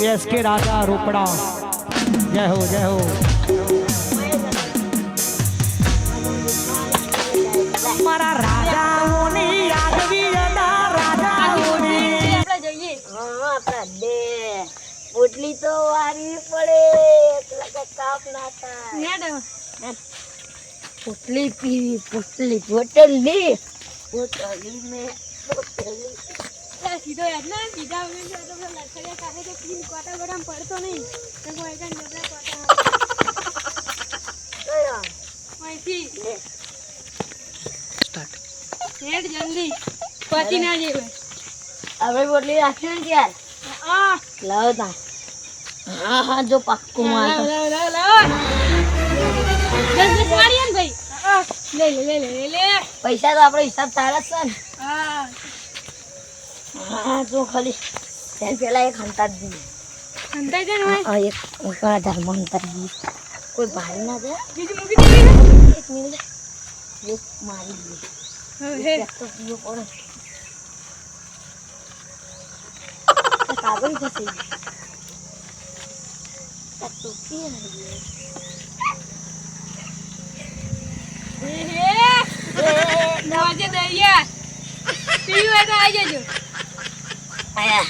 SK राजा रोपड़ा जय हो जय हो मारा राजाओनी यादवी अदा राजाओनी આપણે જઈએ હા આપડા દે પોટલી તો વારી પડે એટલે કે કાપ ના થાય નેડ પોટલી પીવી પોટલી પોટલી પોટલી મે પોટલી સીધો યાદ ના સીધા અમે તો લખડ્યા કાઢે તો ક્લીન કોટા ગોડામ પડતો નહીં તો કોઈ કાન ડબલા કોટા કયો અહીંથી લે स्टार्ट નેડ જલ્દી પતી ના જેવે આપણે પોટલી રાખી ને યાર આ લાવ તા હા હા જો પક્કું માર લાવ જલ્દી મારીએ ને ભાઈ લે લે લે લે લે પૈસા તો આપણો હિસાબ તારા છે ને હા હા જો ખાલી તેલ પેલા એક હંતા જ દી અંતાઈ દે ને હા એક ઉકા ધર્મ હંતા દી કોઈ ભારી ના દે બીજી મૂકી દેવી ને એક મિનિટ એક મારી દે હે એક તો પીવો પડે કાગળ ફસી ગયું તો પીએ ને નવાજે દરિયા પીવી હોય તો આવી જજો આયા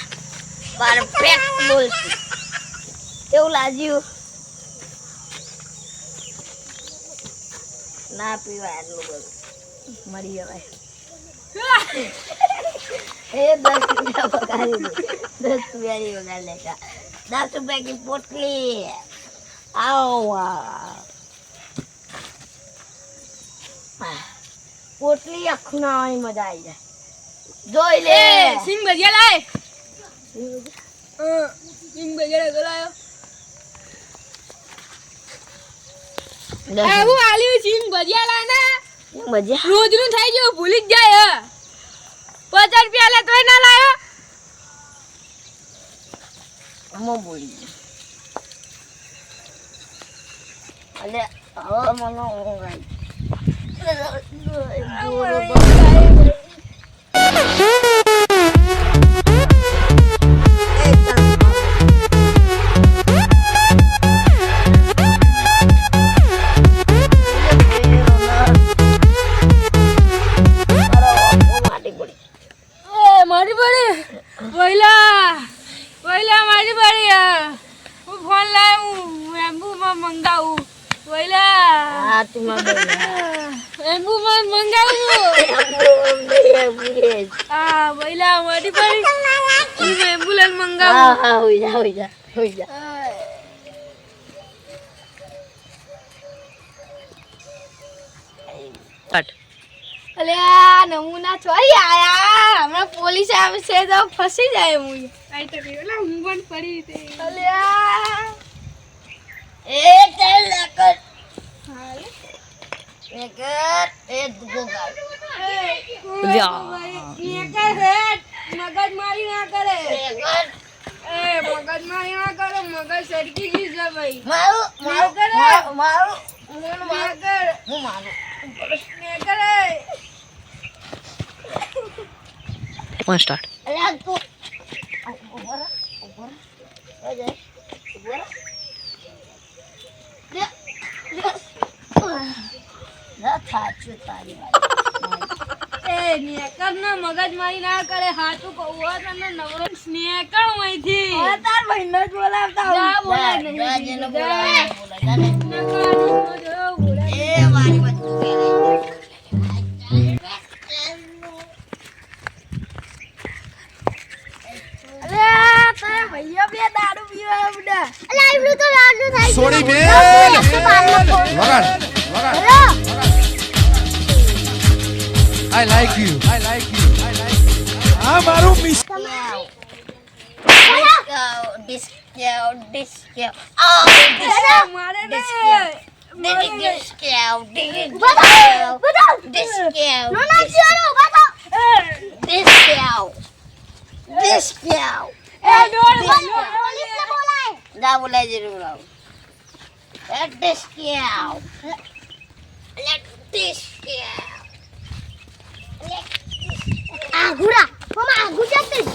પરફેક્ટ બોલ કેવું લાગ્યું ના પીવાય આટલું બધું મરી જવાય એ 10 રૂપિયા પગારી દે 10 રૂપિયાની વગાડ લેતા 10 રૂપિયા की पोटली आओ पोटली आखू ना आई मजा आई जाए જોઈ લે સિંગ ભજીયા લાય સિંગ ભજીયા ગલાયો આવું આલ્યું સિંગ ભજીયા લાય ને મજા રોજ નું થઈ ગયું ભૂલી જ જાય 50 રૂપિયા લે તોય ના લાયો મો બોલી અલે હવે મને ઊંઘ આવી મારી પડી પહેલા મારી પડી હું ફોન લાવું એમ્બુમાં મંગાવું પહેલા હા તું એમ્બુમાં મંગાવું હા પહેલા મારી પડી હું એમ્બ્યુલન્સ મંગાવું હા હા હોઈ જા અલે આ નમૂના થોડી આયા હમણાં પોલીસ આવશે તો ફસી જાય હું આઈ તો પેલા હું પણ પડી તે અલે એ ચાલ લકર હાલે લકર એ દુગા મગજ મારી ના કરે લકર એ મગજ મારી ના કરે મગજ સડકી ગઈ છે ભાઈ મારું મગર હું મારું કરે वन स्टार्ट અલ્યા તું ઉપર અજે ઉપર ના થાચું તારી એ નેકર ના મગજ મારી ના કરે હાથું કહું હો તને નવરો નેકર અહીંથી હવે તાર ભાઈનો જ બોલાવતા જા બોલાય નહીં જેને બોલાય જાને એ એ મારી વસ્તુ અરે તારા ભૈયા બે દારૂ પીવા બધા અલા આટલું તો રાડું થાય સોડી બેન વગાડ આઈ લાઈક યુ આ મારું મિસ મારે ને એ ડોળ પોલીસને બોલાય જા બોલાય જરૂર આવ આઘુરા મમ્મા આઘુ જતી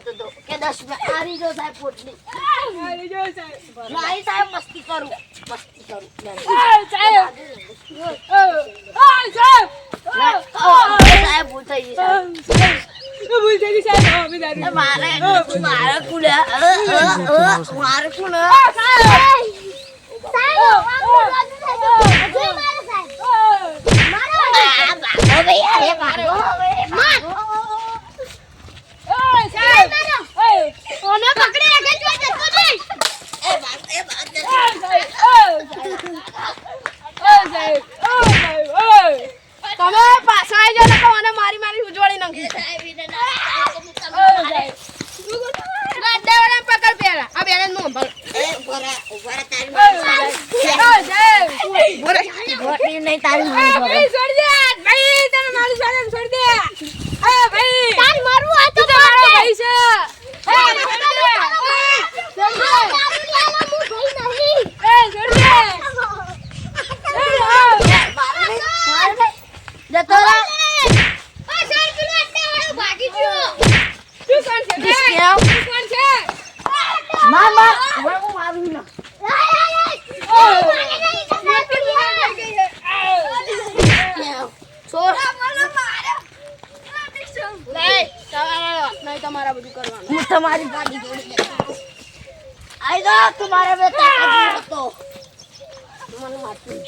હતો તો કે 10 રૂપિયા આરી જો સાહેબ પોટલી મારી જો સાહેબ નહીં સાહેબ મસ્તી કરું સાહેબ સાહેબ સાહેબ ભૂલ થઈ ગઈ સાહેબ ભૂલ થઈ ગઈ સાહેબ હવે દાદી મારે કુલે મારે કુલે તમે પાછા આવી જાઓ તો મને મારી મારી ઉજવાળી નાખી પકડ પેલા આ બેન નું નહીં તારી ભાઈ છોડ દે ભાઈ તને મારું સાડમ છોડ દે એ ભાઈ તાર મારું આ તો મારો ભાઈ છે જતો રહે માર માર હું મારું ના તમારા બધું કરવાનું હું તમારી ગાડી જોડી આઈ જા તમારે બે તાકાત હતો મને મારતું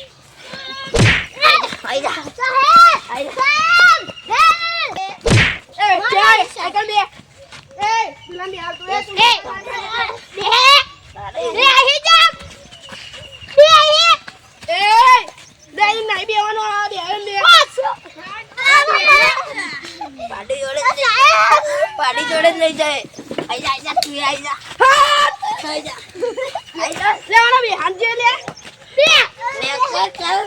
આઈ જા આઈ જા સાયકલ બે એ પેલા બે આવતો એ નહીં બેવાનો આ બે પાડી જોડે જ લઈ જાય આઈ જા તું આઈ જા લેવાનો બે હાથ જે લે બે ચાલ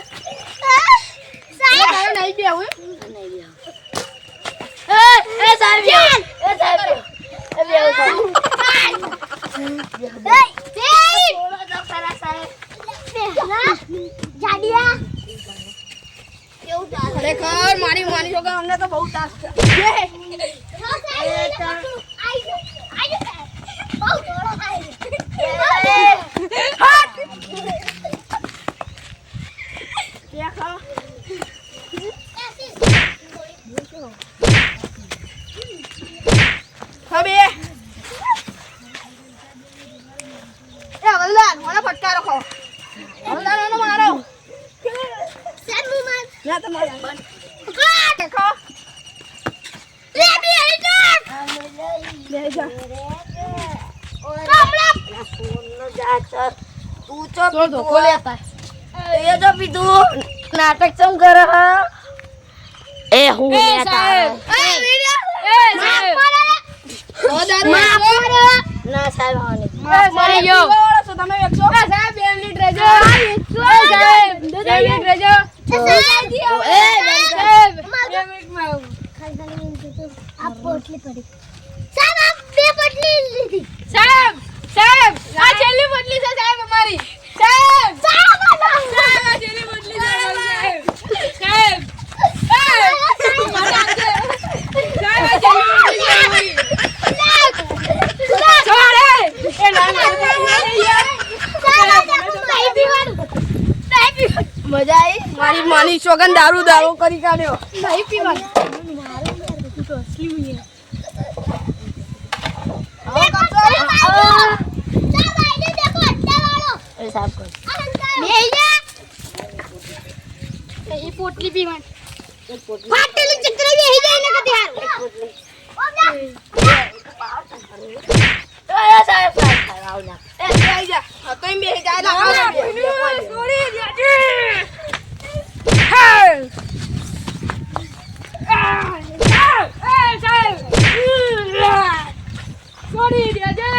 નહીં બે હું એ સાહેબ એ સાહેબ એ બેવ ખરેખર મારી માની છોકરા અમને તો બહુ તાસ છે ફટકારો ખાઓ હલદાનો મારો ના તમારે ખાઓ નાટક ચમ કરે એ હું ના સાહેબ મારી ગયો તમે વેચો સાહેબ 2 મિનિટ રહેજો સાહેબ 2 મિનિટ રહેજો સાહેબ સાહેબ આ છેલ્લી પોટલી છે સાહેબ અમારી સાહેબ સાહેબ આ છેલ્લી પોટલી છે સાહેબ સાહેબ મજા આવી મારી માની સોગન દારૂ દારૂ કરી કાઢ્યો નહીં પીવાનું પોટલી પીવાની ફાટેલી ચક્ર બેહી જાય ને કદી હાર સાહેબ એ આવી જા તો એમ બેહી જાય છોડી દેજે સાહેબ છોડી દેજે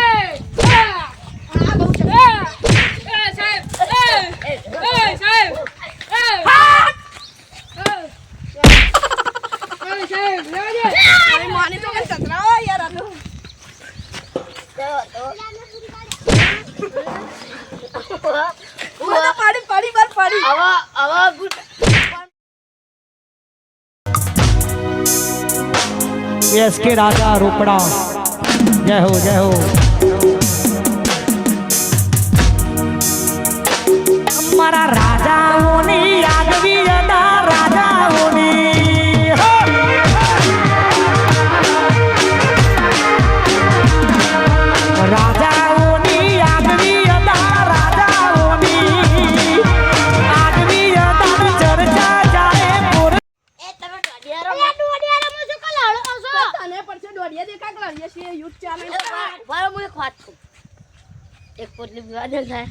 માની તો કઈ સતરાવો યાર આનું પાડી પાડી બાર પાડી આવા એસકે રાજા રોપડા જય હો જય હો અમારા રાજાઓની યાદવી અદા રાજાઓની હો! રાજાઓની યાદવી અદા રાજાઓની આગવી અદાની ચર્ચા જાય પૂર એ તમે દોડિયા રમો છો કે લાડો છો? તને પડશે દોડિયા દેખા કે લડીએ છીએ યુદ્ધ ચાલે બરાબર હું એક વાત કહું. એક પોટલી પીવા દે થાય.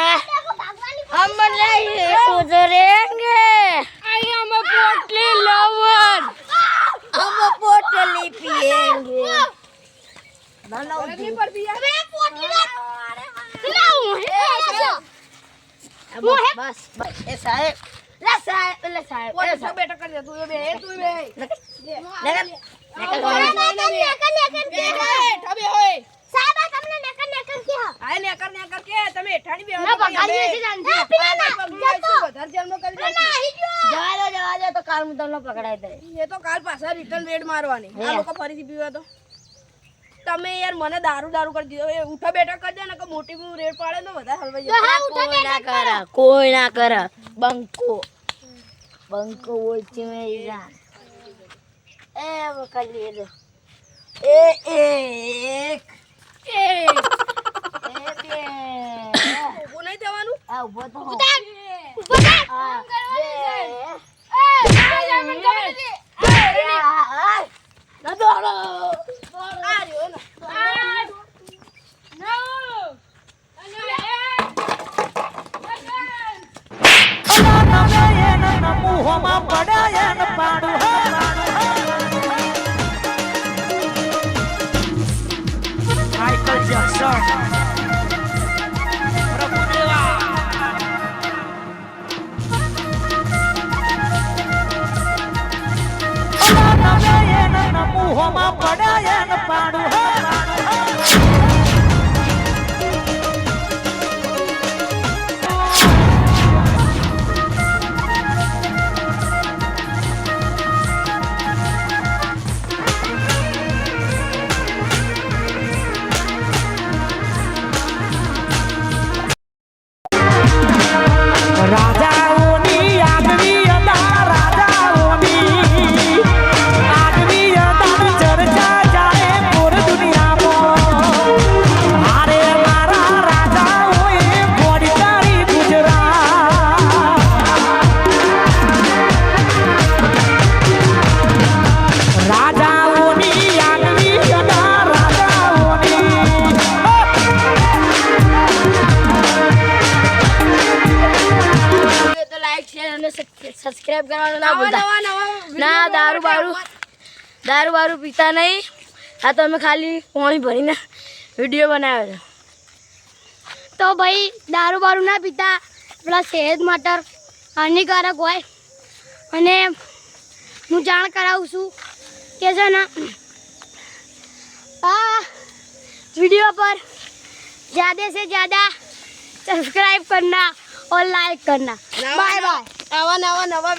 हम नहीं सुधरेंगे I'm a portly lover. हम पोटली पिएंगे नहीं पर भी यार बस बस ए साहेब ले साहेब वो सब बेटा कर दे तू ये बे लेकिन अबे होए સાહેબ આ તમને નકર નકર કે આય ને કે તમે એઠાણી બે ના બગાડી નથી જાણતી પેલા વધારે જન્મ કરી દેશે જવા દે તો કાલ હું તમને પકડાઈ દે એ તો કાલ પાછા રિટર્ન રેડ મારવાની આ લોકો ફરીથી પીવા તો તમે યાર મને દારૂ કરી દીધો એ ઉઠા બેઠા કરી દે ને કે મોટી બહુ રેડ પાડે ને વધારે હલવાઈ જાય કોઈ ના કરે બંકો બોલતી મેરી જાન એ वो कर लिए दो ए एक એ ए બે ઊભું નહીં થવાનું આ ઉભો તો હો આ ના દોડો આ રહ્યો ને મોહમાં પડ્યા ને પાડું માઇકલ જેક્સન પ્રભુદેવા મોહમાં પડ્યા ને પાડું રાજાઓની આગવી અદા રાજાઓની આગવી અદાની ચર્ચા જાય પૂર દુનિયામાં હારે મારા રાજાઓએ ગોળી તારી ગુજરાત રાજાઓની આગવી અદા રાજાઓની તો લાઈક શેર અને સબસ્ક્રાઇબ કરવાનું ના ભૂલતા ના દારૂ બારૂ પીતા નહીં આ તો અમે ખાલી પાણી ભરીને વિડીયો બનાવ્યો છે તો ભાઈ દારૂ બારૂ ના પીતા પેલા સેહત માટે હાનિકારક હોય અને હું જાણ કરાવું છું કે છે ને આ वीडियो पर ज़्यादा से ज़्यादा सब्सक्राइब करना और लाइक करना बाय बाय આવા નવા